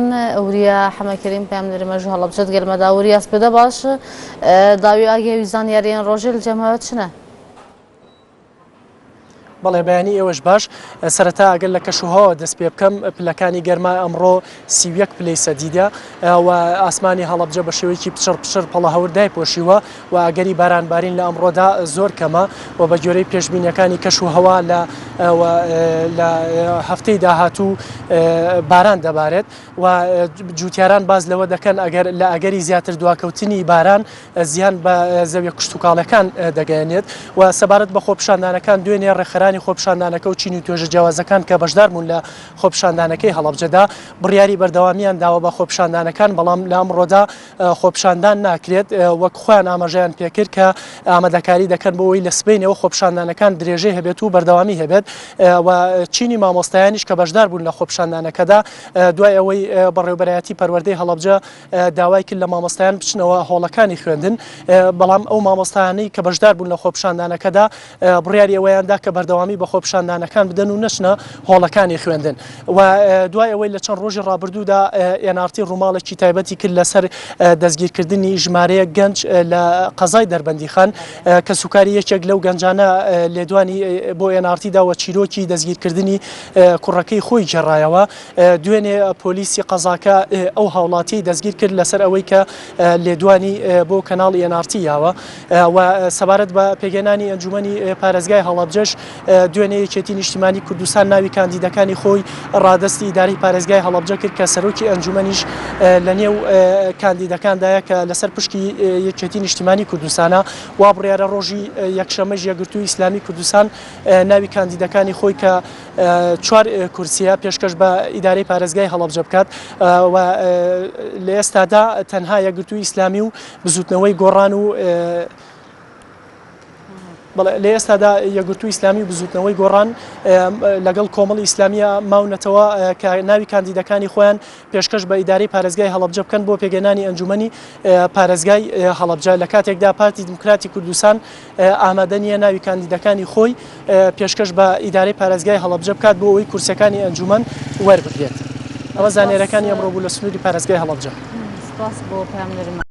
وریا حماکریم پیامداری مجهول لبجت گل مداوری است بده باش داوی آگه ویزان یارین روزل جماعت شنه بەڵێ بەیانی ئێوەش باش سەرەتا ئەگەر لە کەشوهەوە دەست پێ بکەم پلەکانی گەرما ئەمڕۆ 31 پلەی سەدیدە و ئاسمانی هەڵەبجە بە شێوەیەکی پچڕ پەڵە هەور دایپۆشیوە و ئەگەری بارانبارین لە ئەمڕۆدا زۆر کەمە و بە گوێرەی پێشبینیەکانی کەشوهەوا لە هەفتەی داهاتوو باران دەبارێت و جوتیاران باز لەوە دەکەن ئەگەر لە ئەگەری زیاتر دواکەوتنی باران زیان بە زەویە کشتتوکاڵەکان دەگەێنێت و سەبارەت بە خۆپشاندانەکان دوێنێ ڕێخەرانی خۆپشاندانەکە و چین و توێژە جیاوازەکان کە بەشدار بوون لە خۆپشاندانەکەی هەڵەبجەدا بڕیاری بەردەوامیان داوە بە خۆپشاندانەکان بەڵام لە ئەمڕۆدا خۆپشاندان ناکرێت وەک خۆیان ئاماژەیان پێکرد کە ئامادەکاری دەکەن بۆەوەی لە سبەینەوە خۆپشاندانەکان درێژەی هەبێت و بەردەوامی هەبێت و چینی مامۆستایانیش کە بەشدار بوون لە خۆپشاندانەکەدا دوای ئەوەی بەڕێوەبەرایەتی پەروەردەی هەڵەبجە داوای کرد لە مامۆستایان بچنەوە هۆڵەکانی خوێندن بەڵام ئەو مامۆستایانەی کە بەشدار بوون لە خۆپشاندانەکەدا بڕیاری ئەوەیاندا کە بەردەوامی بە خۆپشاندانەکان بدەن و نەچنە هۆڵەکانی خوێندن و دوای ئەوەی لە چەند ڕۆژی ڕابردوودا ئێنارتی ڕووماڵێکی تایبەتی کرد لەسەر دەستگیرکردنی ژمارەیە گەنج لە قەزای دەربەندیخان کە سوکاری یەکێک لەو گەنجانە لێدوانی بۆ ئێنارتیدا و چیرۆکی دەستگیرکردنی کوڕەکەی خۆی جێڕایەوە دوێنێ پۆلیسی قەزاکە ئەو هاوڵاتی دەستگیر کرد لەسەر ئەوەی کە لێدوانی بۆ کەناڵی ئێنارتی یاوە و سەبارەت بە پێگەێنانی ئەنجومەنی پارێزگای هەڵەبجەش دوێنێ یەکێتی نیشتیمانی کوردستان ناوی کاندیدەکانی خۆی ڕادستی ئیداری پارێزگای هەڵەبجە کرد کە سەرۆکی ئەنجومەنیش لە نێو کاندیدەکاندایە کە لەسەر پشتی یەکێتی نیشتیمانی کوردستانە وا بڕیارە ڕۆژی یەکشەمەژ یەکگرتووی ئیسلامی کوردستان ناوی کاندیدەکانی خۆی کە 4 کورسیە پێشکەش بە ئیدارەی پارێزگای هەڵەبجە بکات و لە ئێستادا تەنها یەکگرتووی ئیسلامی و بزوتنەوەی گۆڕان و لە ئێستادا یەکگرتووی ئیسلامی و بزوتنەوەی گۆڕان لەگەڵ کۆمەڵی ئیسلامیە ماونەتەوە کە ناوی کاندیدەکانی خۆیان پێشکەش بە ئیدارەی پارێزگای هەڵەبجە بکەن بۆ پێگەێنانی ئەنجومەنی پارێزگای هەڵەبجە لە کاتێکدا پارتی دموکراتی کوردستان ئامادە نیە ناوی کاندیدەکانی خۆی پێشکەش بە ئیدارەی پارێزگای هەڵەبجە بکات بۆ ئەوەی کورسەکانی ئەنجومەن وەربگرێت ئەوە زانێرەکانی ئەمڕۆ بوو لە سنووری پارێزگای هەڵەبجە. سپاس بۆ پێامدەری